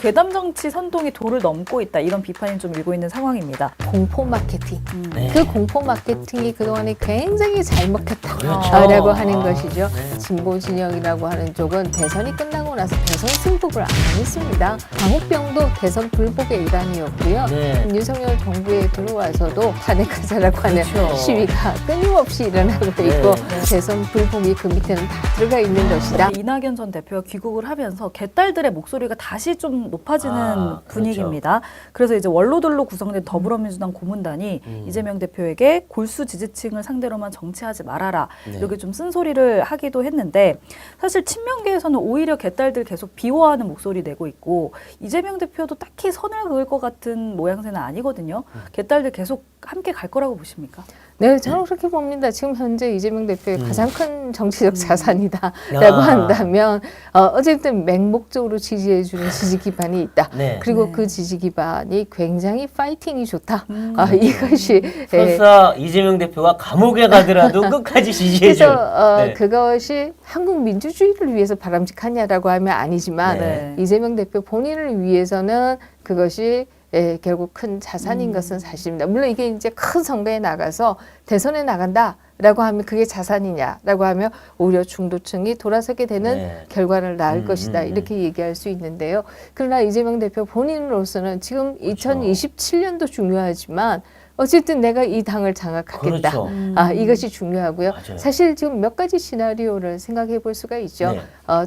괴담 정치 선동이 도를 넘고 있다 이런 비판이 좀 일고 있는 상황입니다. 공포 마케팅. 네. 그 공포 마케팅이 그동안에 굉장히 잘 먹혔다라고 그렇죠. 하는 것이죠. 네. 진보 진영이라고 하는 쪽은 대선이 끝나고 나서 대선 승복을 안 했습니다. 광우병도 대선 불복의 일환이었고요. 네. 윤석열 정부에 들어와서도 탄핵하자라고 하는 그렇죠. 시위가 끊임없이 일어나고 있고 네. 대선 불복이 그 밑에는 다 들어가 있는 것이다. 이낙연 전 대표가 귀국을 하면서 개딸들의 목소리가 다시 좀 높아지는 그렇죠. 분위기입니다. 그래서 이제 원로들로 구성된 더불어민주당 고문단이 이재명 대표에게 골수 지지층을 상대로만 정치하지 말아라 네. 이렇게 좀 쓴소리를 하기도 했는데 사실 친명계에서는 오히려 개딸들 계속 비호하는 목소리 내고 있고 이재명 대표도 딱히 선을 그을 것 같은 모양새는 아니거든요. 개딸들 계속 함께 갈 거라고 보십니까? 네, 저는 그렇게 봅니다. 지금 현재 이재명 대표의 가장 큰 정치적 자산이다라고 야. 한다면 어쨌든 맹목적으로 지지해주는 지지 기반이 있다. 네. 그리고 네. 그 지지 기반이 굉장히 파이팅이 좋다. 이것이 설사 이재명 대표가 감옥에 가더라도 끝까지 지지해줘. 그래서 네. 그것이 한국 민주주의를 위해서 바람직하냐라고 하면 아니지만 네. 이재명 대표 본인을 위해서는 그것이 결국 큰 자산인 것은 사실입니다. 물론 이게 이제 큰 선거에 나가서 대선에 나간다라고 하면 그게 자산이냐라고 하면 오히려 중도층이 돌아서게 되는 네. 결과를 낳을 것이다. 음. 이렇게 얘기할 수 있는데요. 그러나 이재명 대표 본인으로서는 지금 그렇죠. 2027년도 중요하지만 어쨌든 내가 이 당을 장악하겠다. 그렇죠. 이것이 중요하고요. 맞아요. 사실 지금 몇 가지 시나리오를 생각해 볼 수가 있죠. 네.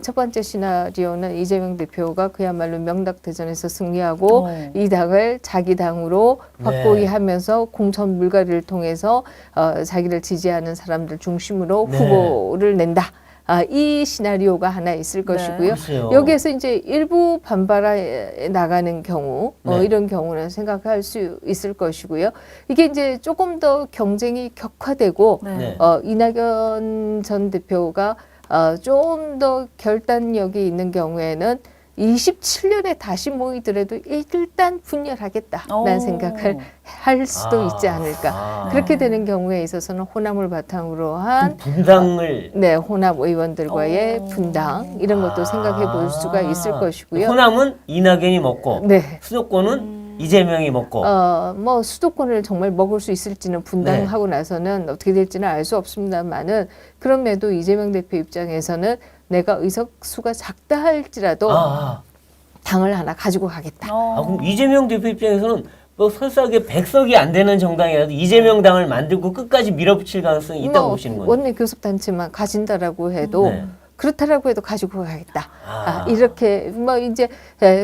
첫 번째 시나리오는 이재명 대표가 그야말로 명락대전에서 승리하고 이 당을 자기 당으로 확고히 네. 하면서 공천 물갈이를 통해서 자기를 지지하는 사람들 중심으로 네. 후보를 낸다. 이 시나리오가 하나 있을 것이고요. 글쎄요. 여기에서 이제 일부 반발해 나가는 경우, 네. 이런 경우는 생각할 수 있을 것이고요. 이게 이제 조금 더 경쟁이 격화되고, 네. 이낙연 전 대표가 좀 더 결단력이 있는 경우에는 27년에 다시 모이더라도 일단 분열하겠다라는 오. 생각을 할 수도 있지 않을까. 그렇게 되는 경우에 있어서는 호남을 바탕으로 한 분당을 호남 의원들과의 오. 분당 이런 것도 생각해 볼 수가 있을 것이고요. 호남은 이낙연이 먹고 네. 수도권은 이재명이 먹고 뭐 수도권을 정말 먹을 수 있을지는 분당하고 네. 나서는 어떻게 될지는 알 수 없습니다만은 그럼에도 이재명 대표 입장에서는 내가 의석수가 작다 할지라도 당을 하나 가지고 가겠다. 그럼 이재명 대표 입장에서는 뭐 설사하게 100석이 안 되는 정당이라도 이재명 당을 만들고 끝까지 밀어붙일 가능성이 있다고 뭐 보시는 거예요? 원내 교섭단체만 가진다라고 해도 네. 그렇다라고 해도 가지고 가겠다. 이렇게 뭐 이제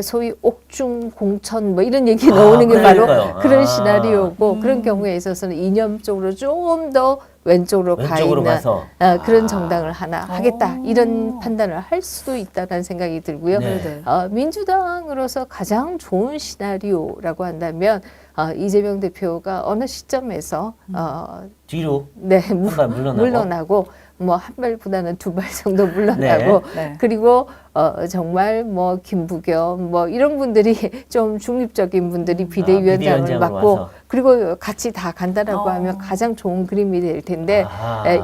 소위 옥중 공천 뭐 이런 얘기 나오는 게 바로 그러니까요. 그런 시나리오고 그런 경우에 있어서는 이념적으로 좀 더 왼쪽으로 가 왼쪽으로 있는 가서 그런 정당을 하나 하겠다 이런 판단을 할 수도 있다는 생각이 들고요. 네. 민주당으로서 가장 좋은 시나리오라고 한다면 이재명 대표가 어느 시점에서 뒤로 네, 한발 물러나고 뭐 한 발보다는 두 발 정도 물러나고 네. 그리고 정말 뭐 김부겸 뭐 이런 분들이 좀 중립적인 분들이 비대위원장을 비대위원장으로 맡고 와서. 그리고 같이 다 간다라고 하면 가장 좋은 그림이 될 텐데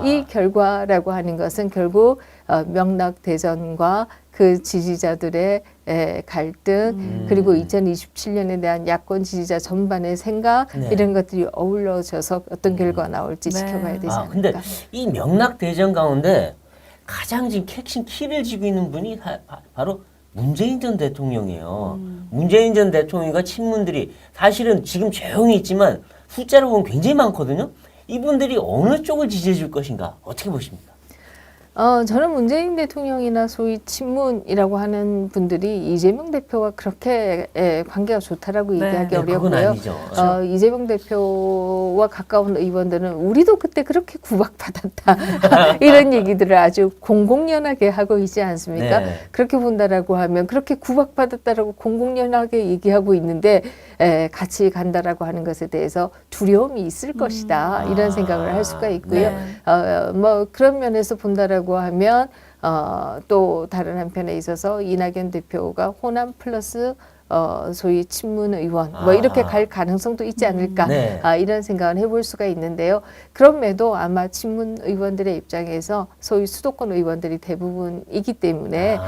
이 결과라고 하는 것은 결국 명락대전과 그 지지자들의 갈등 그리고 2027년에 대한 야권 지지자 전반의 생각 네. 이런 것들이 어우러져서 어떤 결과가 나올지 네. 지켜봐야 되지 않을까. 근데 이 명락대전 가운데 가장 지금 핵심 키를 쥐고 있는 분이 바로 문재인 전 대통령이에요. 문재인 전 대통령과 친문들이 사실은 지금 조용히 있지만 숫자로 보면 굉장히 많거든요. 이분들이 어느 쪽을 지지해 줄 것인가 어떻게 보십니까? 저는 문재인 대통령이나 소위 친문이라고 하는 분들이 이재명 대표와 그렇게 관계가 좋다라고 네. 얘기하기 네, 그건 어렵고요. 아니죠. 이재명 대표와 가까운 의원들은 우리도 그때 그렇게 구박받았다. 이런 얘기들을 아주 공공연하게 하고 있지 않습니까? 네. 그렇게 본다라고 하면 그렇게 구박받았다라고 공공연하게 얘기하고 있는데 같이 간다라고 하는 것에 대해서 두려움이 있을 것이다. 이런 생각을 할 수가 있고요. 네. 뭐 그런 면에서 본다라고 하면 또 다른 한편에 있어서 이낙연 대표가 호남 플러스 소위 친문 의원 뭐 이렇게 갈 가능성도 있지 않을까 네. 이런 생각을 해볼 수가 있는데요. 그럼에도 아마 친문 의원들의 입장에서 소위 수도권 의원들이 대부분이기 때문에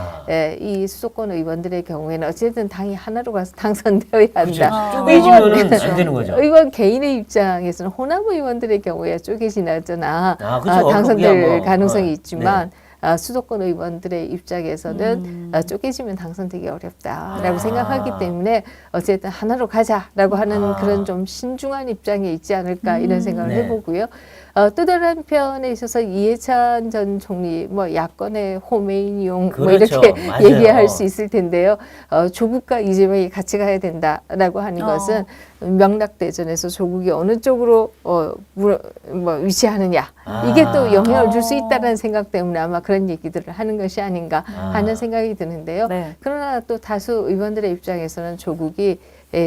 이 수도권 의원들의 경우에는 어쨌든 당이 하나로 가서 당선되어야 그렇죠. 한다. 쪼개지면은 안 되는 거죠. 의원 개인의 입장에서는 호남 의원들의 경우에 쪼개지나저나 그렇죠. 당선될 그게 뭐, 가능성이 있지만 수도권 의원들의 입장에서는 쪼개지면 당선되기 어렵다라고 생각하기 때문에 어쨌든 하나로 가자라고 하는 그런 좀 신중한 입장에 있지 않을까 이런 생각을 네. 해보고요. 또 다른 한편에 있어서 이해찬 전 총리 뭐 야권의 호메인용 뭐 그렇죠. 이렇게 맞아요. 얘기할 수 있을 텐데요. 조국과 이재명이 같이 가야 된다라고 하는 것은 명락대전에서 조국이 어느 쪽으로 위치하느냐 이게 또 영향을 줄 수 있다는 생각 때문에 아마 그런 얘기들을 하는 것이 아닌가 하는 생각이 드는데요. 네. 그러나 또 다수 의원들의 입장에서는 조국이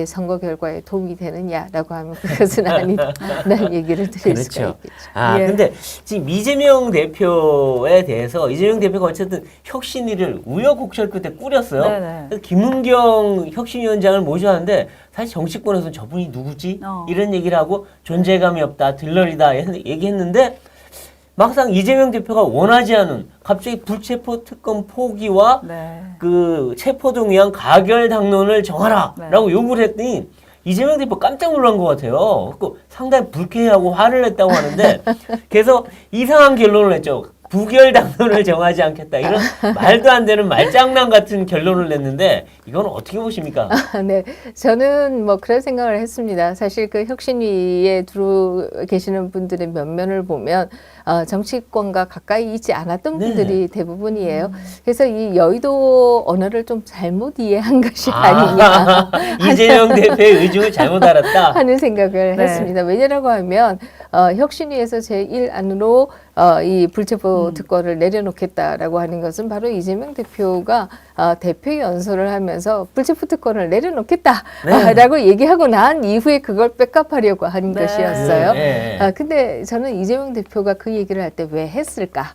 선거 결과에 도움이 되느냐라고 하면 그것은 아니다라는 얘기를 드릴 수가 그렇죠. 있겠죠. 예. 근데 지금 이재명 대표에 대해서 이재명 대표가 어쨌든 혁신위를 우여곡절 끝에 꾸렸어요. 네네. 그래서 김은경 혁신위원장을 모셔왔는데 사실 정치권에서는 저분이 누구지? 이런 얘기를 하고 존재감이 없다, 들러리다 얘기했는데 막상 이재명 대표가 원하지 않은 갑자기 불체포 특검 포기와 네. 그 체포 등위한 가결 당론을 정하라라고 요구를 했더니 이재명 대표 깜짝 놀란 것 같아요. 그 상당히 불쾌해하고 화를 냈다고 하는데 그래서 이상한 결론을 냈죠. 부결 당론을 정하지 않겠다. 이런 말도 안 되는 말장난 같은 결론을 냈는데 이건 어떻게 보십니까? 네, 저는 뭐 그런 생각을 했습니다. 사실 그 혁신위에 들어 계시는 분들의 면면을 보면 정치권과 가까이 있지 않았던 분들이 대부분이에요. 그래서 이 여의도 언어를 좀 잘못 이해한 것이 아니냐 이재명 대표의 의중을 잘못 알았다. 하는 생각을 네. 했습니다. 왜냐라고 하면 혁신위에서 제1안으로 이 불체포 특권을 내려놓겠다라고 하는 것은 바로 이재명 대표가 대표 연설을 하면서 불체포 특권을 내려놓겠다라고 얘기하고 난 이후에 그걸 백업하려고 하는 것이었어요. 근데 저는 이재명 대표가 그 얘기를 할 때 왜 했을까?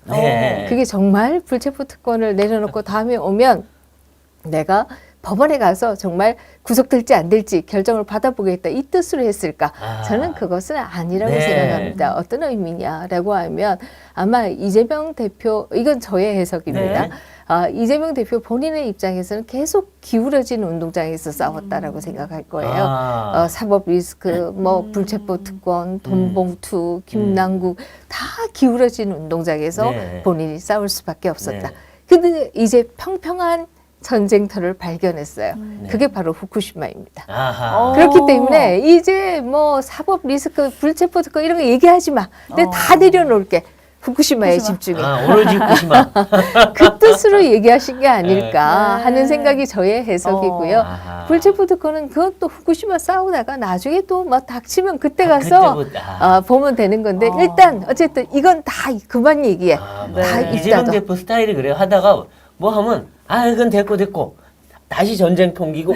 그게 정말 불체포 특권을 내려놓고 다음에 오면 내가 법원에 가서 정말 구속될지 안 될지 결정을 받아보겠다 이 뜻으로 했을까? 저는 그것은 아니라고 생각합니다. 어떤 의미냐라고 하면 아마 이재명 대표, 이건 저의 해석입니다. 이재명 대표 본인의 입장에서는 계속 기울어진 운동장에서 싸웠다라고 생각할 거예요. 사법 리스크, 뭐 불체포 특권, 돈봉투, 김남국 다 기울어진 운동장에서 본인이 싸울 수밖에 없었다. 근데 이제 평평한 전쟁터를 발견했어요. 그게 바로 후쿠시마입니다. 그렇기 때문에 이제 뭐 사법 리스크, 불체포 특권 이런 거 얘기하지 마. 내가 다 내려놓을게. 후쿠시마에 집중해. 오로지 후쿠시마. 그 뜻으로 얘기하신 게 아닐까 하는 생각이 저의 해석이고요. 불체포 특권은 그것도 후쿠시마 싸우다가 나중에 또 뭐 닥치면 그때 가서 보면 되는 건데 일단 어쨌든 이건 다 그만 얘기해. 다 이재명 있다가. 대표 스타일이 그래요. 하다가 뭐 하면 이건 됐고 다시 전쟁 옮기고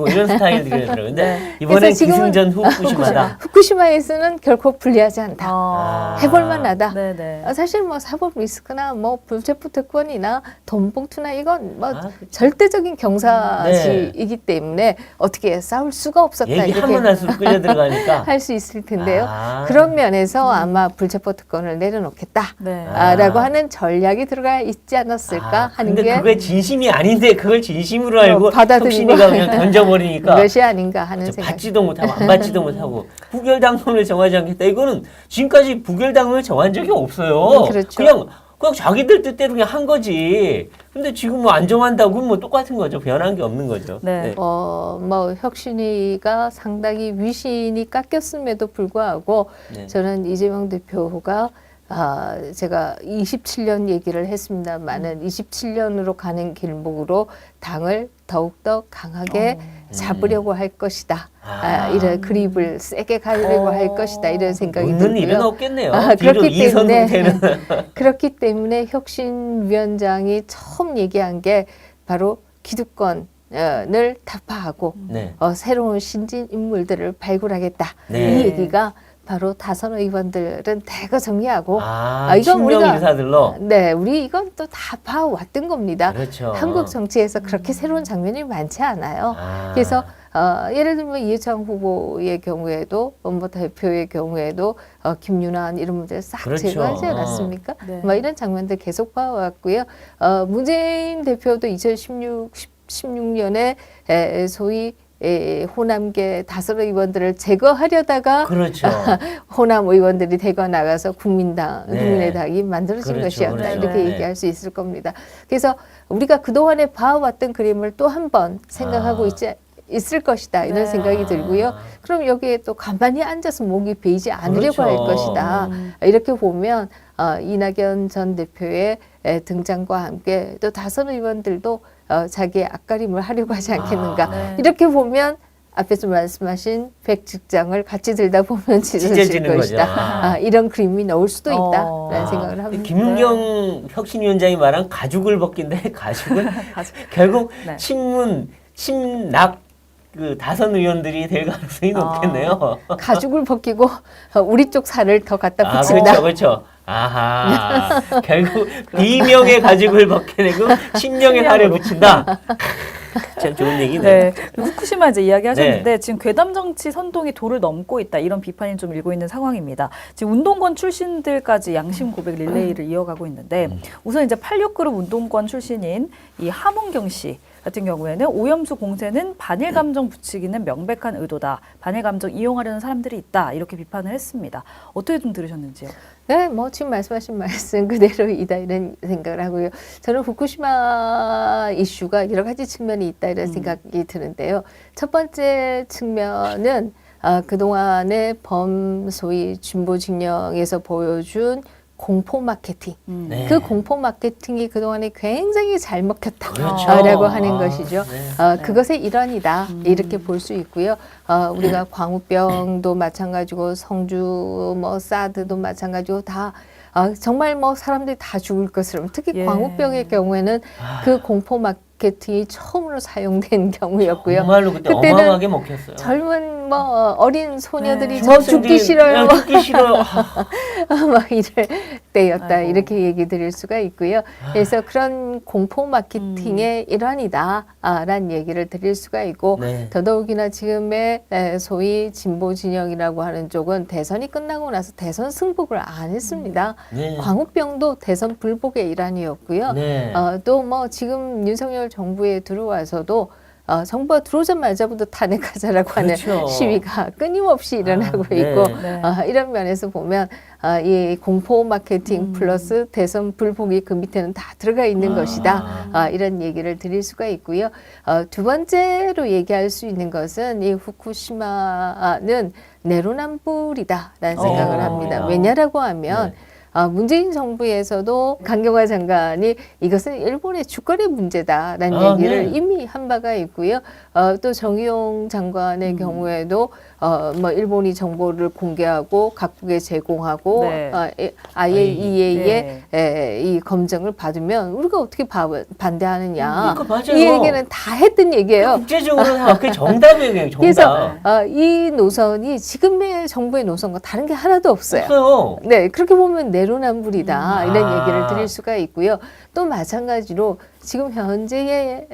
이런 스타일들이더라고요. 근데 이번엔 기승전 후쿠시마다. 후쿠시마에서는 결코 불리하지 않다. 해볼만 하다. 네네. 사실 뭐 사법 리스크나 뭐 불체포 특권이나 돈봉투나 이건 뭐 절대적인 경사지이기 때문에 어떻게 싸울 수가 없었다. 얘기하면 할수록 끌려 들어가니까. 할 수 있을 텐데요. 그런 면에서 아마 불체포 특권을 내려놓겠다라고 하는 전략이 들어가 있지 않았을까 하는 근데 게. 그게 진심이 아닌데 그걸 진심으로 알고 받아들이고 혁신이가 그냥 던져버리니까 그것이 아닌가 하는 생각. 받지도 못하고 안 받지도 못하고 부결 당론을 정하지 않겠다. 이거는 지금까지 부결 당론을 정한 적이 없어요. 그렇죠. 그냥 자기들 뜻대로 그냥 한 거지. 근데 지금 뭐 안 정한다고 뭐 똑같은 거죠. 변한 게 없는 거죠. 네. 뭐 혁신위가 상당히 위신이 깎였음에도 불구하고 저는 이재명 대표가 제가 27년 얘기를 했습니다만은 27년으로 가는 길목으로 당을 더욱더 강하게 잡으려고 할 것이다. 이런 그립을 세게 가려고 할 것이다. 이런 생각이 들고요. 웃는 일은 없겠네요. 뒤로 이선 후퇴는. 그렇기 때문에 혁신위원장이 처음 얘기한 게 바로 기득권을 타파하고 새로운 신진 인물들을 발굴하겠다. 이 얘기가 바로 다선 의원들은 대거 정리하고 이건 친명 우리가 인사들로. 네, 우리 이건 또 다 봐왔던 겁니다. 그렇죠. 한국 정치에서 그렇게 새로운 장면이 많지 않아요. 그래서 예를 들면 이해창 후보의 경우에도 뭐 대표의 경우에도 김윤환 이런 분들 싹 그렇죠. 제거하지 않았습니까? 네. 뭐 이런 장면들 계속 봐왔고요. 문재인 대표도 2016년에 소위 호남계 다섯 의원들을 제거하려다가 그렇죠. 호남 의원들이 대거 나가서 네. 국민의당이 만들어진 그렇죠, 것이었다 그렇죠. 이렇게 네. 얘기할 수 있을 겁니다. 그래서 우리가 그동안에 봐왔던 그림을 또 한 번 생각하고 있을 것이다 이런 네. 생각이 들고요. 그럼 여기에 또 가만히 앉아서 목이 베이지 않으려고 그렇죠. 할 것이다. 이렇게 보면 이낙연 전 대표의 등장과 함께 또 다선 의원들도 자기의 앞가림을 하려고 하지 않겠는가. 네. 이렇게 보면 앞에서 말씀하신 100직장을 같이 들다 보면 찢어질 찢어지는 것이다. 거죠. 이런 그림이 나올 수도 있다라는 아. 생각을 합니다. 김은경 혁신위원장이 말한 가죽을 벗긴데 가죽은 결국 네. 친낙 그 다선 의원들이 될 가능성이 높겠네요. 가죽을 벗기고 우리 쪽 살을 더 갖다 붙인다. 그렇죠, 그렇죠. 아하, 결국 비명의 가죽을 벗겨내고 신명의 살을 붙인다. 참 좋은 얘기네. 네, 후쿠시마 이제 이야기하셨는데 지금 괴담 정치 선동이 도를 넘고 있다 이런 비판이 좀 일고 있는 상황입니다. 지금 운동권 출신들까지 양심 고백 릴레이를 이어가고 있는데 우선 이제 86그룹 운동권 출신인 이 함은경 씨 같은 경우에는 오염수 공세는 반일 감정 붙이기는 명백한 의도다. 반일 감정 이용하려는 사람들이 있다. 이렇게 비판을 했습니다. 어떻게 좀 들으셨는지요? 네, 뭐 지금 말씀하신 말씀 그대로이다 이런 생각을 하고요. 저는 후쿠시마 이슈가 여러 가지 측면이 있다 이런 생각이 드는데요. 첫 번째 측면은 그동안의 소위 진보 진영에서 보여준 공포 마케팅. 네. 그 공포 마케팅이 그동안에 굉장히 잘 먹혔다라고 그렇죠. 하는 것이죠. 네. 그것의 일환이다 이렇게 볼 수 있고요. 우리가 광우병도 마찬가지고 성주 뭐 사드도 마찬가지고 다 정말 뭐 사람들이 다 죽을 것처럼 특히 예. 광우병의 경우에는 그 공포 마케팅이 처음으로 사용된 경우였고요. 정말로 그때 그때는 어마어마하게 먹혔어요. 젊은 뭐 어린 소녀들이 네. 저 죽기 싫어요. 죽기 싫어요. 막 이럴 때였다 아이고. 이렇게 얘기 드릴 수가 있고요. 그래서 그런 공포 마케팅의 일환이다라는 얘기를 드릴 수가 있고 네. 더더욱이나 지금의 소위 진보 진영이라고 하는 쪽은 대선이 끝나고 나서 대선 승복을 안 했습니다. 네. 광우병도 대선 불복의 일환이었고요. 네. 또 뭐 지금 윤석열 정부에 들어와서도 정부가 들어오자마자부터 탄핵하자라고 하는 그렇죠. 시위가 끊임없이 일어나고 네. 있고 네. 이런 면에서 보면 이 공포 마케팅 플러스 대선 불복이 그 밑에는 다 들어가 있는 것이다. 이런 얘기를 드릴 수가 있고요. 두 번째로 얘기할 수 있는 것은 이 후쿠시마는 내로남불이다라는 생각을 합니다. 왜냐라고 하면 네. 문재인 정부에서도 강경화 장관이 이것은 일본의 주거리 문제다라는 얘기를 네. 이미 한 바가 있고요. 또 정의용 장관의 경우에도 뭐 일본이 정보를 공개하고 각국에 제공하고 네. IAEA의 이 검증을 받으면 우리가 어떻게 반대하느냐. 그러니까 맞아요. 이 얘기는 다 했던 얘기예요. 국제적으로 다 그게 정답이에요, 그냥 정답. 그래서 이 노선이 지금의 정부의 노선과 다른 게 하나도 없어요. 없어요. 네, 그렇게 보면 내로남불이다 이런 아. 얘기를 드릴 수가 있고요. 또 마찬가지로 지금 현재의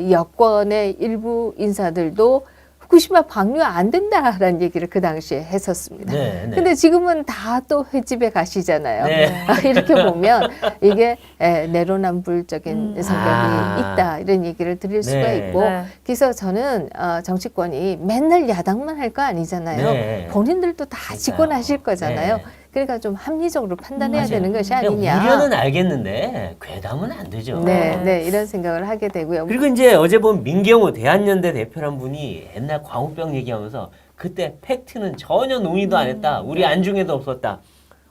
여권의 일부 인사들도 후쿠시마 방류 안 된다라는 얘기를 그 당시에 했었습니다. 네, 네. 근데 지금은 다 또 횟집에 가시잖아요. 네. 이렇게 보면 이게 내로남불적인 성격이 아. 있다 이런 얘기를 드릴 수가 네. 있고 네. 그래서 저는 정치권이 맨날 야당만 할 거 아니잖아요. 네. 본인들도 다 집권하실 거잖아요. 네. 그러니까 좀 합리적으로 판단해야 맞아요. 되는 것이 그냥 아니냐. 우려는 알겠는데 괴담은 안 되죠. 네, 네 이런 생각을 하게 되고요. 그리고 이제 어제 본 민경호 대한연대 대표란 분이 옛날 광우병 얘기하면서 그때 팩트는 전혀 논의도 안 했다. 우리 안중에도 없었다.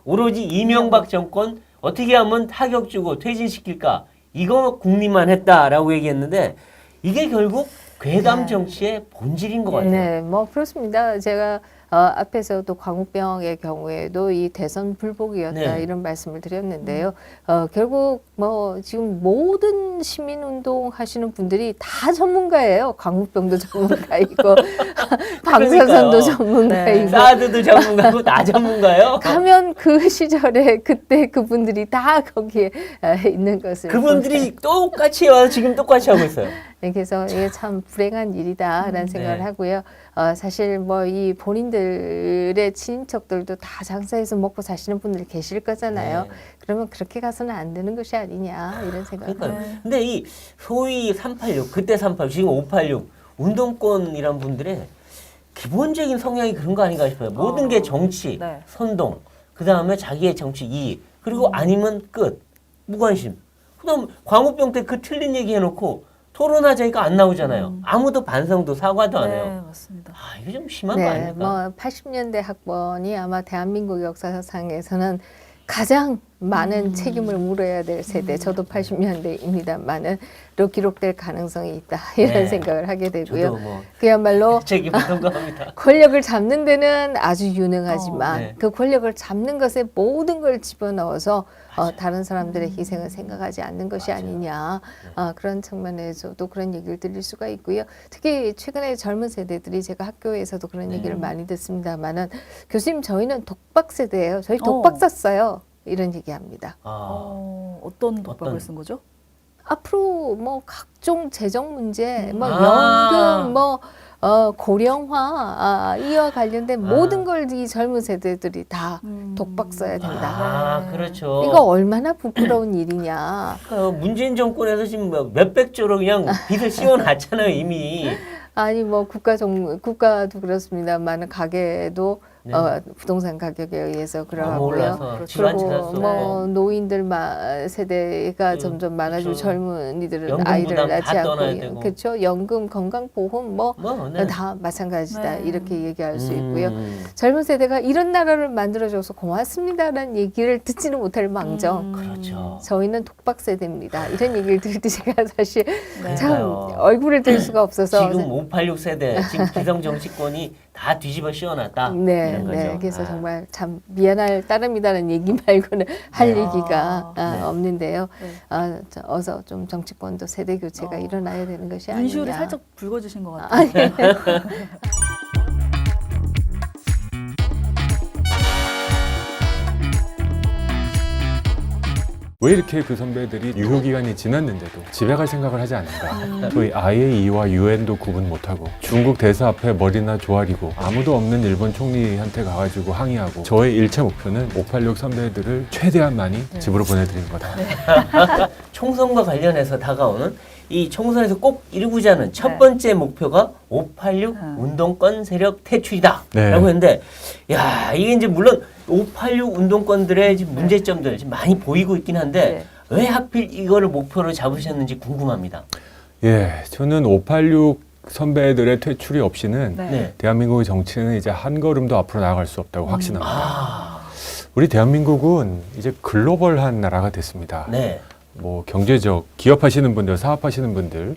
오로지 이명박 정권 어떻게 하면 타격 주고 퇴진시킬까. 이거 국리만 했다라고 얘기했는데 이게 결국 괴담 정치의 본질인 것 같아요. 네, 뭐 그렇습니다. 제가 앞에서도 광우병의 경우에도 이 대선 불복이었다 네. 이런 말씀을 드렸는데요. 결국 뭐 지금 모든 시민운동 하시는 분들이 다 전문가예요. 광우병도 전문가이고 방사선도 전문가이고 사드도 전문가고 다 전문가요? 가면 그 시절에 그때 그분들이 다 거기에 있는 것을 그분들이 똑같이 와서 지금 똑같이 하고 있어요. 네, 그래서 이게 참 불행한 일이다라는 생각을 네. 하고요. 사실 뭐 이 본인들의 친인척들도 다 장사해서 먹고 사시는 분들 계실 거잖아요. 네. 그러면 그렇게 가서는 안 되는 것이 아니냐 이런 생각을 그러니까 합니다. 근데 이 소위 386 그때 386 지금 586 운동권이란 분들의 기본적인 성향이 그런 거 아닌가 싶어요. 모든 게 정치, 네. 선동, 그 다음에 자기의 정치 이익, 그리고 아니면 끝, 무관심. 그다음 광우병 때 그 틀린 얘기 해놓고 토론하자니까 안 나오잖아요. 아무도 반성도 사과도 안 해요. 네, 맞습니다. 아 이게 좀 심한 거 네, 아닙니까? 뭐 80년대 학번이 아마 대한민국 역사상에서는 가장 많은 책임을 물어야 될 세대. 저도 80년대입니다만은 로 기록될 가능성이 있다 이런 네. 생각을 하게 되고요. 저도 뭐 그야말로 책임을 통과합니다. 권력을 잡는 데는 아주 유능하지만 네. 그 권력을 잡는 것에 모든 걸 집어넣어서 다른 사람들의 희생을 생각하지 않는 것이 맞아요. 아니냐 그런 측면에서도 그런 얘기를 드릴 수가 있고요. 특히 최근에 젊은 세대들이 제가 학교에서도 그런 얘기를 많이 듣습니다만은 교수님 저희는 독박 세대예요. 저희 독박 썼어요. 이런 얘기합니다. 어떤 독박을 어떤? 쓴 거죠? 앞으로 뭐 각종 재정 문제, 뭐 아. 연금, 뭐 고령화 이와 관련된 모든 걸 이 젊은 세대들이 다 독박 써야 된다. 아 그렇죠. 이거 얼마나 부끄러운 일이냐. 문재인 정권에서 지금 뭐 몇백 조로 그냥 빚을 씌워놨잖아요 이미. 아니 뭐 국가도 그렇습니다만 가계도 네. 부동산 가격에 의해서 너무 올라서 그러고요. 집 안 그리고 찾았어. 뭐 노인들 세대가 그, 점점 많아지고 그렇죠. 젊은이들은 연금 아이를 부담 낳지 다 떠나야 않고 되고. 그렇죠. 연금, 건강보험 뭐 네. 다 마찬가지다 네. 이렇게 얘기할 수 있고요. 젊은 세대가 이런 나라를 만들어줘서 고맙습니다라는 얘기를 듣지는 못할 망정 그렇죠. 저희는 독박 세대입니다. 이런 얘기를 들을 때 제가 사실 네. 참 그러니까요. 얼굴을 들 수가 없어서 지금 586 세대 지금 기성 정치권이 다 뒤집어 씌워놨다. 네, 이런 거죠. 네. 그래서 아. 정말 참 미안할 따름이다는 얘기 말고는 할 네. 얘기가 네. 없는데요. 네. 어서 좀 정치권도 세대 교체가 일어나야 되는 것이 아니냐. 눈시울이 살짝 붉어지신 것 같아요. 왜 이렇게 그 선배들이 유효기간이 지났는데도 집에 갈 생각을 하지 않는가. 소위 IAEA와 유엔도 구분 못하고 중국 대사 앞에 머리나 조아리고 아무도 없는 일본 총리한테 가가지고 항의하고 저의 1차 목표는 586 선배들을 최대한 많이 집으로 보내드리는 거다. 총선과 관련해서 다가오는 이 총선에서 꼭 이루고자 하는 첫 네. 번째 목표가 586 운동권 세력 퇴출이다. 네. 라고 했는데, 야, 이게 이제 물론 586 운동권들의 지금 문제점들 지금 많이 보이고 있긴 한데, 왜 하필 이거를 목표로 잡으셨는지 궁금합니다. 예, 저는 586 선배들의 퇴출이 없이는 네. 네. 대한민국의 정치는 이제 한 걸음도 앞으로 나아갈 수 없다고 확신합니다. 아, 우리 대한민국은 이제 글로벌한 나라가 됐습니다. 네. 뭐 경제적 기업하시는 분들, 사업하시는 분들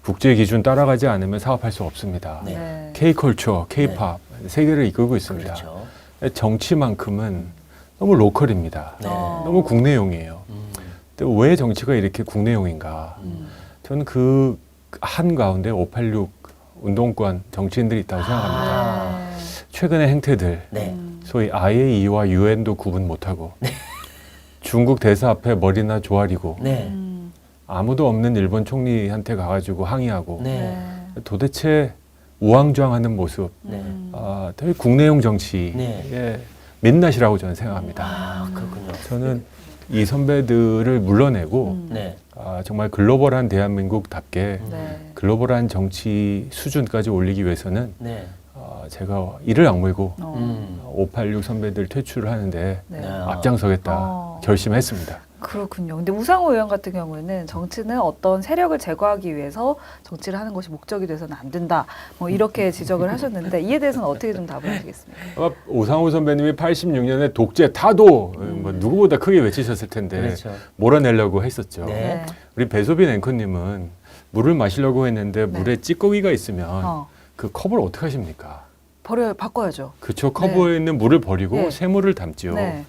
국제 기준 따라가지 않으면 사업할 수 없습니다. 네. 네. K컬처, K팝 세계를 이끌고 있습니다. 그렇죠. 정치만큼은 너무 로컬입니다. 네. 너무 국내용이에요. 근데 왜 정치가 이렇게 국내용인가? 저는 그 한가운데 586 운동권 정치인들이 있다고 생각합니다. 아, 최근의 행태들, 네. 소위 IAEA와 유엔도 구분 못하고 중국 대사 앞에 머리나 조아리고 네. 아무도 없는 일본 총리한테 가가지고 항의하고 네. 도대체 우왕좌왕하는 모습, 네. 되게 국내용 정치의 네. 민낯이라고 저는 생각합니다. 아, 그렇군요. 저는 이 선배들을 물러내고 네. 정말 글로벌한 대한민국답게 네. 글로벌한 정치 수준까지 올리기 위해서는 네. 제가 이를 악물고 음. 586 선배들 퇴출을 하는데 네. 네. 앞장서겠다 결심했습니다. 그렇군요. 근데 우상호 의원 같은 경우에는 정치는 어떤 세력을 제거하기 위해서 정치를 하는 것이 목적이 돼서는 안 된다. 뭐 이렇게 지적을 하셨는데 이에 대해서는 어떻게 좀 답을 하시겠습니까? 아마 오상호 선배님이 86년에 독재 타도 뭐 누구보다 크게 외치셨을 텐데 그렇죠. 몰아내려고 했었죠. 네. 우리 배소빈 앵커님은 물을 마시려고 했는데 물에 찌꺼기가 있으면 그 컵을 어떻게 하십니까? 바꿔야죠. 그쵸. 커브에 있는 물을 버리고 네. 새물을 담죠. 네.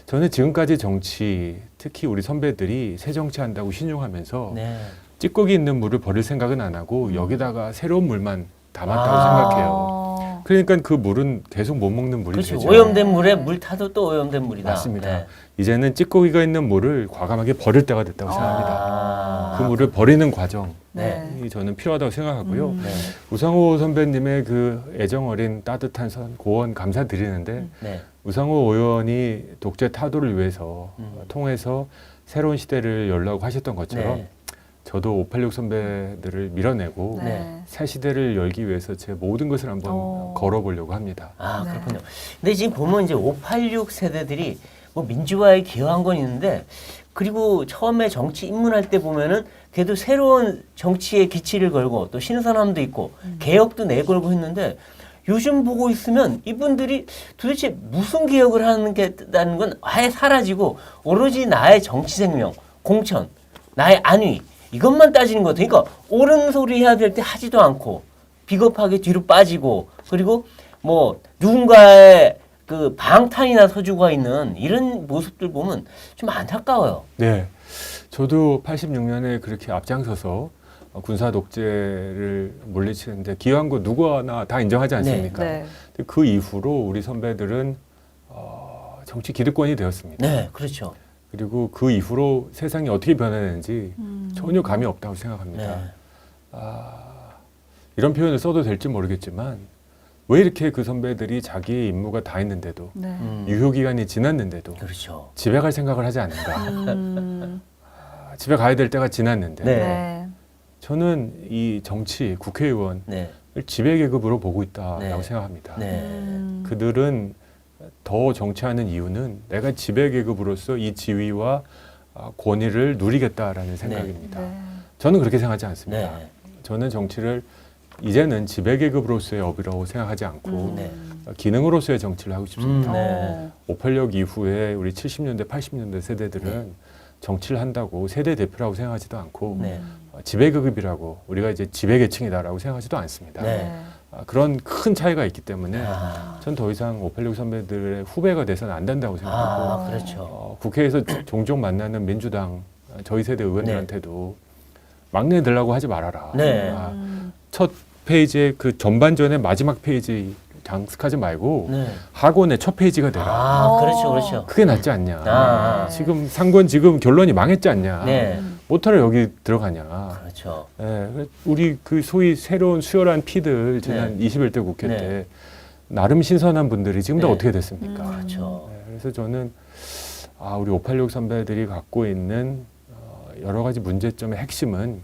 저는 지금까지 정치, 특히 우리 선배들이 새 정치한다고 신용하면서 네. 찌꺼기 있는 물을 버릴 생각은 안 하고 여기다가 새로운 물만 담았다고 아. 생각해요. 그러니까 그 물은 계속 못 먹는 물이 그렇죠. 되죠. 오염된 물에 물 타도 또 오염된 물이다. 맞습니다. 네. 이제는 찌꺼기가 있는 물을 과감하게 버릴 때가 됐다고 생각합니다. 아. 그 물을 버리는 과정이 네. 저는 필요하다고 생각하고요. 음. 네. 우상호 선배님의 그 애정 어린 따뜻한 고언 감사드리는데 네. 우상호 의원이 독재 타도를 위해서 음. 통해서 새로운 시대를 열라고 하셨던 것처럼 네. 저도 586 선배들을 밀어내고 네. 새 시대를 열기 위해서 제 모든 것을 한번 걸어보려고 합니다. 아, 네. 그렇군요. 근데 지금 보면 이제 586 세대들이 뭐 민주화에 기여한 건 있는데 그리고 처음에 정치 입문할 때 보면은 그래도 새로운 정치의 기치를 걸고 또 신선함도 있고 개혁도 내걸고 했는데 요즘 보고 있으면 이분들이 도대체 무슨 개혁을 하는 건 아예 사라지고 오로지 나의 정치 생명, 공천, 나의 안위 이것만 따지는 것 같아요. 그러니까 옳은 소리 해야 될 때 하지도 않고 비겁하게 뒤로 빠지고 그리고 뭐 누군가의 그 방탄이나 서주가 있는 이런 모습들 보면 좀 안타까워요. 네, 저도 86년에 그렇게 앞장서서 군사 독재를 물리치는데 기여한 거 누구나 다 인정하지 않습니까? 네. 근데 그 이후로 우리 선배들은 정치 기득권이 되었습니다. 네, 그렇죠. 그리고 그 이후로 세상이 어떻게 변했는지 전혀 감이 없다고 생각합니다. 네. 이런 표현을 써도 될지 모르겠지만 왜 이렇게 그 선배들이 자기의 임무가 다 있는데도 네. 유효기간이 지났는데도 그렇죠. 집에 갈 생각을 하지 않는가. 음. 집에 가야 될 때가 지났는데 네. 네. 저는 이 정치, 국회의원을 네. 지배 계급으로 보고 있다라고 네. 생각합니다. 네. 그들은 더 정치하는 이유는 내가 지배 계급으로서 이 지위와 권위를 누리겠다라는 생각입니다. 네. 저는 그렇게 생각하지 않습니다. 네. 저는 정치를 이제는 지배 계급으로서의 업이라고 생각하지 않고 네. 기능으로서의 정치를 하고 싶습니다. 네. 586 이후에 우리 70년대, 80년대 세대들은 정치를 한다고 세대 대표라고 생각하지도 않고 네. 지배계급이라고 우리가 이제 지배계층이다라고 생각하지도 않습니다. 네. 그런 큰 차이가 있기 때문에 아. 전 더 이상 586 선배들의 후배가 돼서는 안 된다고 생각하고 아, 그렇죠. 국회에서 종종 만나는 민주당 저희 세대 의원들한테도 막내 들라고 하지 말아라. 네. 첫 페이지에 그 전반전의 마지막 페이지 장식하지 말고 네. 학원의 첫 페이지가 되라. 아, 그렇죠, 그렇죠. 그게 낫지 않냐. 아. 지금 상권 지금 결론이 망했지 않냐. 네. 못하러 여기 들어가냐. 그렇죠. 예, 우리 그 소위 새로운 수혈한 피들 지난 21대 국회 네. 때 나름 신선한 분들이 지금 다 네. 어떻게 됐습니까? 그렇죠. 그래서 저는 우리 586 선배들이 갖고 있는 여러 가지 문제점의 핵심은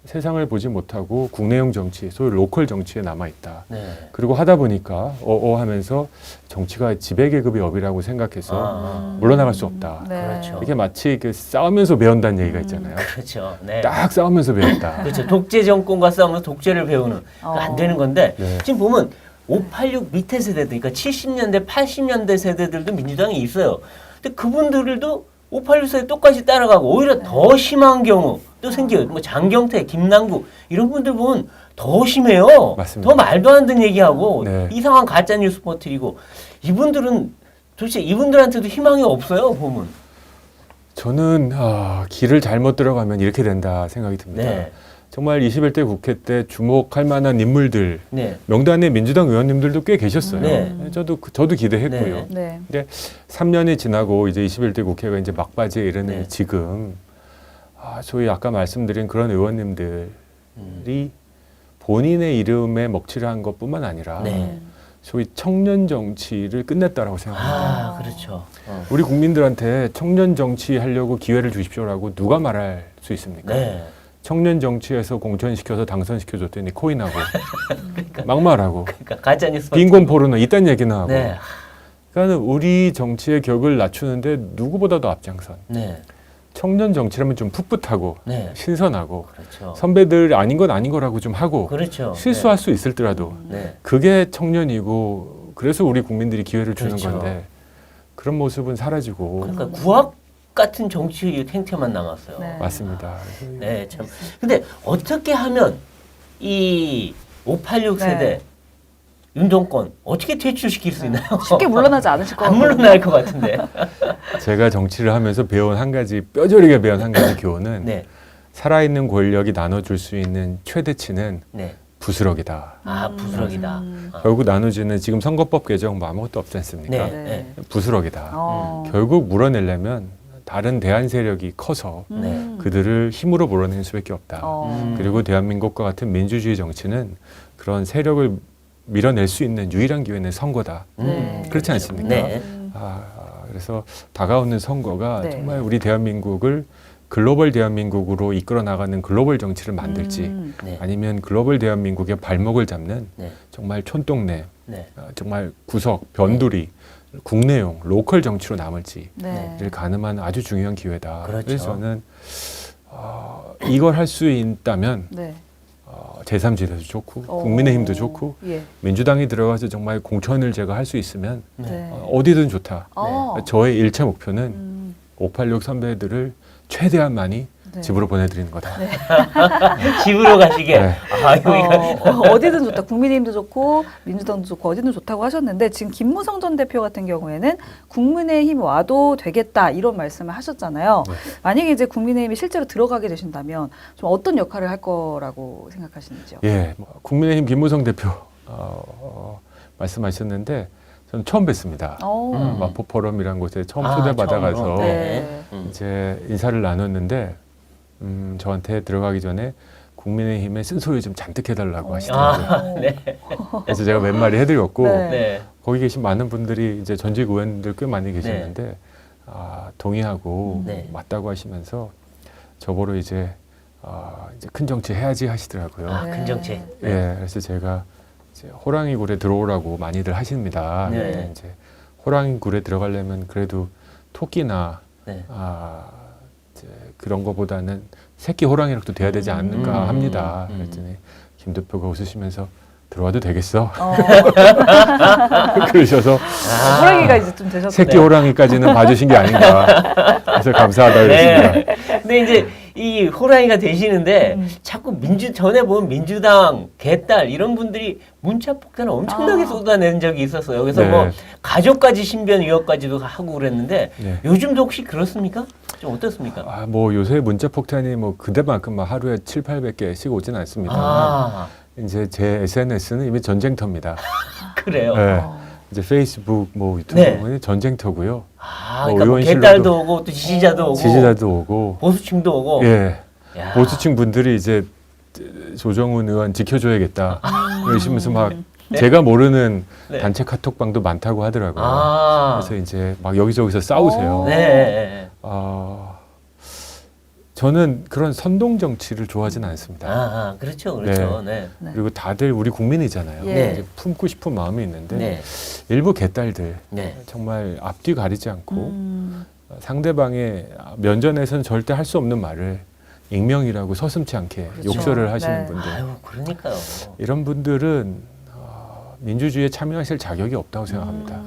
세상을 보지 못하고 국내용 정치, 소위 로컬 정치에 남아 있다. 네. 그리고 하다 보니까 하면서 정치가 지배계급의 업이라고 생각해서 아. 물러나갈 수 없다. 네. 그렇죠. 이렇게 마치 그 싸우면서 배운다는 얘기가 있잖아요. 그렇죠. 네. 딱 싸우면서 배웠다. 그렇죠. 독재 정권과 싸우면서 독재를 배우는 안 되는 건데 네. 지금 보면 586 밑에 세대들, 그러니까 70년대, 80년대 세대들도 민주당에 있어요. 근데 그분들도 586 세대 똑같이 따라가고 오히려 더 심한 경우 또 생겨요. 뭐 장경태, 김남국 이런 분들 보면 더 심해요. 맞습니다. 더 말도 안 되는 얘기하고 네. 이상한 가짜 뉴스 퍼뜨리고 이분들은 도대체 이분들한테도 희망이 없어요. 보면. 저는 길을 잘못 들어가면 이렇게 된다 생각이 듭니다. 네. 정말 21대 국회 때 주목할 만한 인물들 네. 명단에 민주당 의원님들도 꽤 계셨어요. 네. 저도 기대했고요. 네. 네. 3년이 지나고 이제 21대 국회가 이제 막바지에 이르는 네. 지금 소위 아까 말씀드린 그런 의원님들이 본인의 이름에 먹칠을 한 것뿐만 아니라 네. 소위 청년 정치를 끝냈다라고 생각합니다. 아, 그렇죠. 우리 국민들한테 청년 정치 하려고 기회를 주십시오라고 누가 말할 수 있습니까? 네. 청년 정치에서 공천시켜서 당선시켜줬더니 코인하고 막말하고 그러니까 가짜 뉴스 빈곤 포르노 이딴 얘기나 하고 네. 그러니까 우리 정치의 격을 낮추는데 누구보다도 앞장선 네. 청년 정치라면 좀 풋풋하고 네. 신선하고 그렇죠. 선배들 아닌 건 아닌 거라고 좀 하고 그렇죠. 실수할 수 있을더라도 네. 그게 청년이고 그래서 우리 국민들이 기회를 주는 그렇죠. 건데 그런 모습은 사라지고 그러니까 구악 같은 정치 행태만 남았어요. 네. 맞습니다. 네, 참. 근데 어떻게 하면 이 586 네. 세대 윤정권 어떻게 퇴출시킬 수 있나요? 쉽게 물러나지 않으실 것 안 같아요. 물러날 것 같은데. 제가 정치를 하면서 배운 한 가지 뼈저리게 배운 한 가지 교훈은 네, 살아있는 권력이 나눠줄 수 있는 최대치는 네. 부스럭이다. 아 부스럭이다. 아, 결국 나눠지는 지금 선거법 개정 뭐 아무것도 없지 않습니까? 네, 네. 네. 부스럭이다. 어. 결국 물어내려면 다른 대안 세력이 커서 네. 그들을 힘으로 몰아낼 수밖에 없다. 어. 그리고 대한민국과 같은 민주주의 정치는 그런 세력을 밀어낼 수 있는 유일한 기회는 선거다. 네. 그렇지 않습니까? 네. 그래서 다가오는 선거가 네. 정말 우리 대한민국을 글로벌 대한민국으로 이끌어 나가는 글로벌 정치를 만들지 네. 아니면 글로벌 대한민국의 발목을 잡는 네. 정말 촌동네, 네. 정말 구석, 변두리, 국내용, 로컬 정치로 남을지를 네. 가늠하는 아주 중요한 기회다. 그렇죠. 그래서 저는 이걸 할 수 있다면 네. 제3지대도 좋고 국민의힘도 좋고 예. 민주당이 들어가서 정말 공천을 제가 할 수 있으면 네. 어디든 좋다. 어. 저의 일차 목표는 음. 586 선배들을 최대한 많이 네. 집으로 보내드리는 거다. 집으로 가시게. 네. 아 이거 어디든 좋다. 국민의힘도 좋고 민주당도 좋고 어디든 좋다고 하셨는데 지금 김무성 전 대표 같은 경우에는 국민의힘 와도 되겠다 이런 말씀을 하셨잖아요. 네. 만약에 이제 국민의힘이 실제로 들어가게 되신다면 좀 어떤 역할을 할 거라고 생각하시는지요? 예, 국민의힘 김무성 대표 말씀하셨는데 저는 처음 뵀습니다. 마포 포럼이라는 곳에 처음 초대받아가서 처음으로. 네. 이제 인사를 나눴는데 저한테 들어가기 전에 국민의힘에 쓴소리 좀 잔뜩 해달라고 하시더라고요. 아, 네. 그래서 제가 몇 마디 해드렸고 네. 네. 거기 계신 많은 분들이 이제 전직 의원들 꽤 많이 계셨는데 동의하고 네. 맞다고 하시면서 저보러 이제 큰 정치 해야지 하시더라고요. 아, 네. 큰 정치. 예, 그래서 제가 이제 호랑이 굴에 들어오라고 많이들 하십니다. 네. 근데 이제 호랑이 굴에 들어가려면 그래도 토끼나 네. 이제 그런 거보다는 새끼 호랑이라도 돼야 되지 않을까 합니다. 음. 그랬더니 김 대표가 웃으시면서 들어와도 되겠어? 어. 그러셔서 호랑이가 이제 좀 되셨어요. 새끼 호랑이까지는 봐주신 게 아닌가. 그래서 감사하다 그랬습니다. 네. 근데 이제 이 호랑이가 되시는데 자꾸 전에 보면 민주당 개딸 이런 분들이 문자 폭탄을 엄청나게 쏟아낸 적이 있었어요. 그래서 네. 뭐 가족까지 신변 위협까지도 하고 그랬는데 네. 요즘도 혹시 그렇습니까? 좀 어떻습니까? 뭐 요새 문자 폭탄이 뭐 그때만큼 막 하루에 700~800개씩 오진 않습니다. 아, 이제 제 SNS는 이미 전쟁터입니다. 그래요. 네. 이제 페이스북, 뭐 유튜브 네. 보면 전쟁터고요. 아, 뭐 그러니까 뭐 의원실로도 개딸도 오고 또 지지자도 오고 지지자도 오고, 보수층도 오고. 예, 야. 보수층 분들이 이제 조정훈 의원 지켜줘야겠다 이러시면서 막 제가 모르는 네. 단체 카톡방도 많다고 하더라고요. 아, 그래서 이제 막 여기저기서 싸우세요. 네. 저는 그런 선동 정치를 좋아하지는 않습니다. 그렇죠, 그렇죠. 네. 네. 그리고 다들 우리 국민이잖아요. 예. 이제 품고 싶은 마음이 있는데 네. 일부 개딸들 네. 정말 앞뒤 가리지 않고 음. 상대방의 면전에서는 절대 할 수 없는 말을 익명이라고 서슴지 않게 그렇죠. 욕설을 하시는 네. 분들 아유, 그러니까요. 이런 분들은 민주주의에 참여하실 자격이 없다고 생각합니다.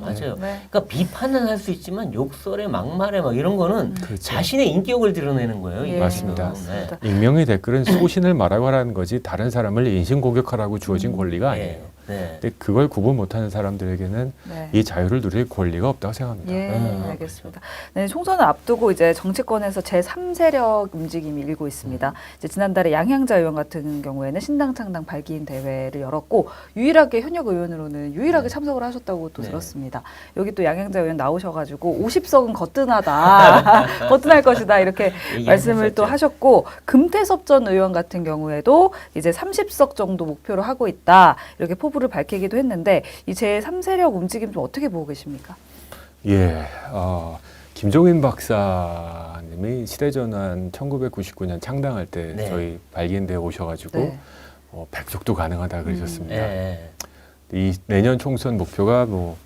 맞아요. 네. 그러니까 비판은 할 수 있지만 욕설에 막말에 막 이런 거는 그렇죠. 자신의 인격을 드러내는 거예요. 이게 예, 맞습니다. 지금. 네. 익명의 댓글은 소신을 말하고 하라는 거지 다른 사람을 인신공격하라고 주어진 권리가 아니에요. 네. 근데 그걸 구분 못하는 사람들에게는 네. 이 자유를 누릴 권리가 없다고 생각합니다. 예, 알겠습니다. 네, 총선을 앞두고 이제 정치권에서 제3세력 움직임이 일고 있습니다. 이제 지난달에 양향자 의원 같은 경우에는 신당 창당 발기인 대회를 열었고 유일하게 현역 의원으로는 유일하게 참석을 하셨다고 또 네. 들었습니다. 여기 또 양향자 의원 나오셔가지고 50석은 거뜬하다, 거뜬할 것이다 이렇게 말씀을 또 하셨고 금태섭 전 의원 같은 경우에도 이제 30석 정도 목표로 하고 있다 이렇게 포부를 밝히기도 했는데 이 제3세력 움직임 좀 어떻게 보고 계십니까? 예, 김종인 박사님이 시대전환 1999년 창당할 때 네. 저희 발기인대에 오셔가지고 네. 백석도 가능하다 그러셨습니다. 네. 이 내년 총선 목표가 뭐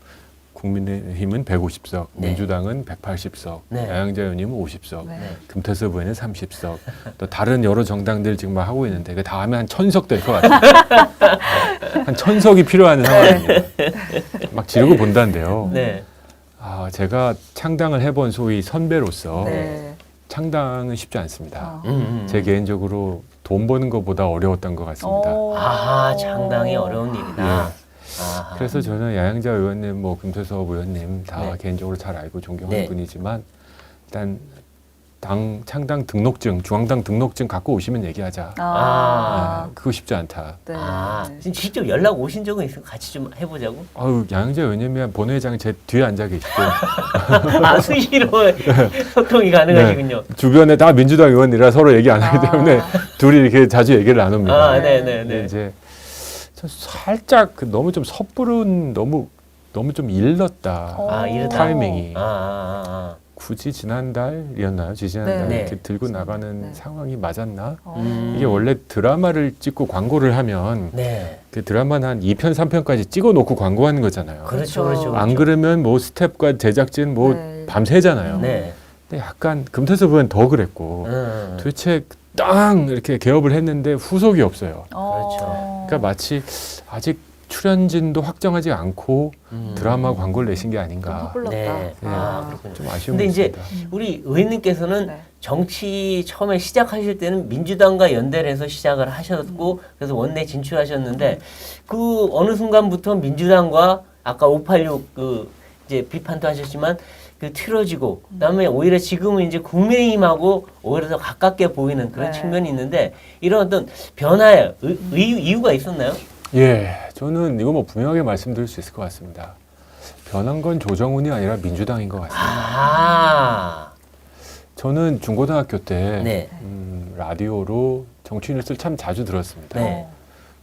국민의힘은 150석, 네. 민주당은 180석, 네. 양양자 의원님은 50석, 네. 금태섭 의원은 30석, 또 다른 여러 정당들 지금 막 하고 있는데 그 다음에 한 1000석 될 것 같아요. 한 1000석이 필요한 상황입니다. 막 지르고 본다는데요. 네. 제가 창당을 해본 소위 선배로서 네. 창당은 쉽지 않습니다. 아. 제 개인적으로 돈 버는 것보다 어려웠던 것 같습니다. 오. 아하, 상당히 어려운 일이다. 예. 아하. 그래서 저는 양양자 의원님, 뭐 금태섭 의원님 다 네. 개인적으로 잘 알고 존경하는 네. 분이지만 일단 당 창당 등록증, 중앙당 등록증 갖고 오시면 얘기하자. 그거 쉽지 않다. 네. 지금 직접 연락 오신 적은 있어요? 같이 좀 해보자고? 아유, 양양자 의원님이 본회의장 제 뒤에 앉아 계시고 수시로 소통이 가능하시군요. 주변에 다 민주당 의원이라 서로 얘기 안 하기 때문에 둘이 이렇게 자주 얘기를 나눕니다. 네네네. 근데 이제 저 살짝 너무 좀 섣부른 너무 좀 일렀다. 이러다. 타이밍이. 굳이 지난달이었나요? 지난달 네. 이렇게 들고 나가는 네. 상황이 맞았나? 음. 이게 원래 드라마를 찍고 광고를 하면 네. 그 드라마는 한 2편, 3편까지 찍어놓고 광고하는 거잖아요. 그렇죠, 그렇죠. 안 그러면 뭐 스텝과 제작진 뭐 네. 밤새잖아요. 네. 근데 약간 금태섭 의원 더 그랬고 도대체 땅 이렇게 개업을 했는데 후속이 없어요. 그렇죠. 그러니까 마치 아직 출연진도 확정하지 않고 드라마 광고를 내신 게 아닌가. 불렀다. 네. 그렇군요. 좀 아쉬운 근데 게 이제 있습니다. 우리 의원님께서는 네. 정치 처음에 시작하실 때는 민주당과 연대를 해서 시작을 하셨고 그래서 원내 진출하셨는데 그 어느 순간부터 민주당과 아까 586 그 이제 비판도 하셨지만 그 틀어지고 그다음에 오히려 지금은 이제 국민의힘하고 오히려 더 가깝게 보이는 그런 네. 측면이 있는데 이런 어떤 변화의 이유가 있었나요? 예, 저는 이거 뭐 분명하게 말씀드릴 수 있을 것 같습니다. 변한 건 조정훈이 아니라 민주당인 것 같습니다. 저는 중고등학교 때 네. 라디오로 정치 뉴스를 참 자주 들었습니다. 네.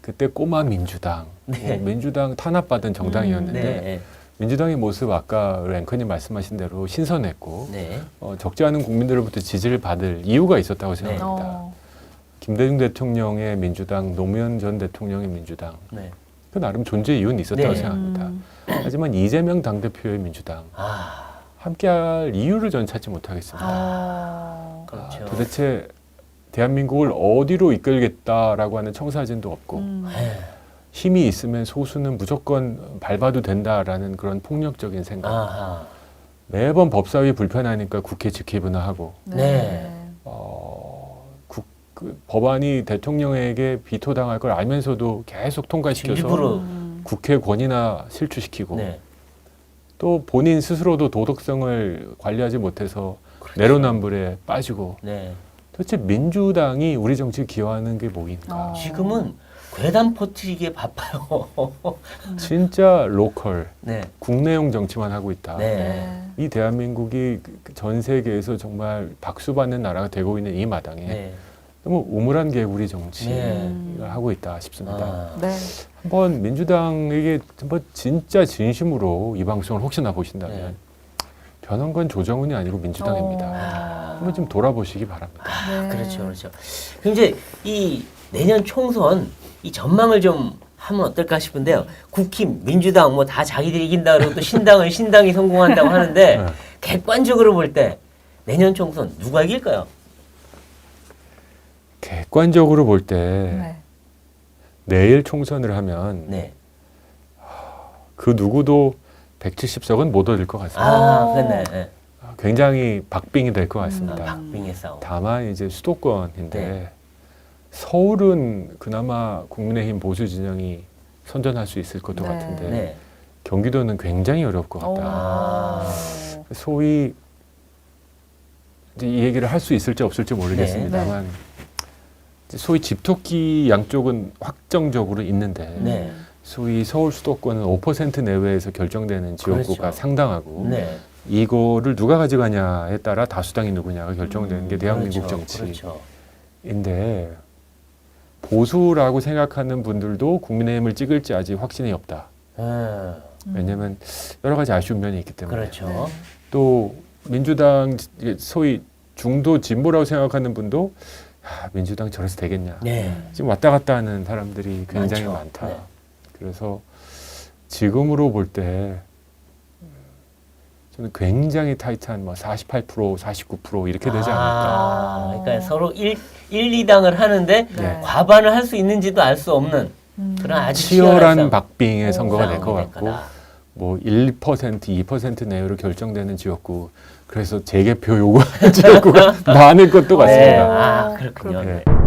그때 꼬마 민주당, 네. 뭐 민주당 탄압받은 정당이었는데 네. 민주당의 모습 아까 앵커님 말씀하신 대로 신선했고 네. 적지 않은 국민들로부터 지지를 받을 이유가 있었다고 생각합니다. 김대중 대통령의 민주당, 노무현 전 대통령의 민주당, 네. 그 나름 존재 이유는 있었다고 네. 생각합니다. 하지만 이재명 당대표의 민주당 함께할 이유를 전 찾지 못하겠습니다. 그렇죠. 도대체 대한민국을 어디로 이끌겠다라고 하는 청사진도 없고 힘이 있으면 소수는 무조건 밟아도 된다라는 그런 폭력적인 생각. 매번 법사위 불편하니까 국회 직회부나 하고 네. 그 법안이 대통령에게 비토당할 걸 알면서도 계속 통과시켜서 일부러 국회 권위나 실추시키고 네. 또 본인 스스로도 도덕성을 관리하지 못해서 그렇죠. 내로남불에 빠지고 네. 도대체 민주당이 우리 정치에 기여하는 게 뭐인가. 지금은 괴담 퍼뜨리기에 바빠요. 진짜 로컬, 네. 국내용 정치만 하고 있다. 네. 이 대한민국이 전 세계에서 정말 박수받는 나라가 되고 있는 이 마당에 네. 너무 우물한 개구리 정치를 네. 하고 있다 싶습니다. 네. 한번 민주당에게 한번 진짜 진심으로 이 방송을 혹시나 보신다면 네. 변한 건 조정훈이 아니고 민주당입니다. 한번 좀 돌아보시기 바랍니다. 그렇죠, 그렇죠. 그럼 이제 이 내년 총선 이 전망을 좀 하면 어떨까 싶은데요. 국힘, 민주당 뭐 다 자기들이 이긴다 그러고 또 신당은 신당이 성공한다고 하는데 네. 객관적으로 볼 때 내년 총선 누가 이길까요? 객관적으로 볼 때 네. 내일 총선을 하면 네. 그 누구도 170석은 못 얻을 것 같습니다. 그네. 네. 굉장히 박빙이 될 것 같습니다. 박빙의 싸움. 다만 이제 수도권인데 네. 서울은 그나마 국민의힘 보수 진영이 선전할 수 있을 것도 네. 같은데 네. 경기도는 굉장히 어려울 것 같다. 소위 이제 이 얘기를 할 수 있을지 없을지 모르겠습니다만 이제 소위 집토끼 양쪽은 확정적으로 있는데 네. 소위 서울 수도권은 5% 내외에서 결정되는 지역구가 그렇죠. 상당하고 네. 이거를 누가 가져가냐에 따라 다수당이 누구냐가 결정되는 게 대한민국 그렇죠. 정치인데 그렇죠. 보수라고 생각하는 분들도 국민의힘을 찍을지 아직 확신이 없다. 왜냐하면 여러 가지 아쉬운 면이 있기 때문에. 그렇죠. 또 민주당 소위 중도 진보라고 생각하는 분도 민주당 저래서 되겠냐. 네. 지금 왔다 갔다 하는 사람들이 굉장히 많죠. 많다. 네. 그래서 지금으로 볼 때 저는 굉장히 타이트한 뭐 48%, 49% 이렇게 되지 않을까. 그러니까 서로 1, 2당을 하는데 네. 과반을 할 수 있는지도 알 수 없는 그런 아주 치열한 싸움. 박빙의 선거가 될 것 싸움이 될 같고 거다. 뭐 1%, 2% 내외로 결정되는 지역구 그래서 재개표 요구하는 지역구가 많을 것도 네. 같습니다. 그렇군요. 네. 네.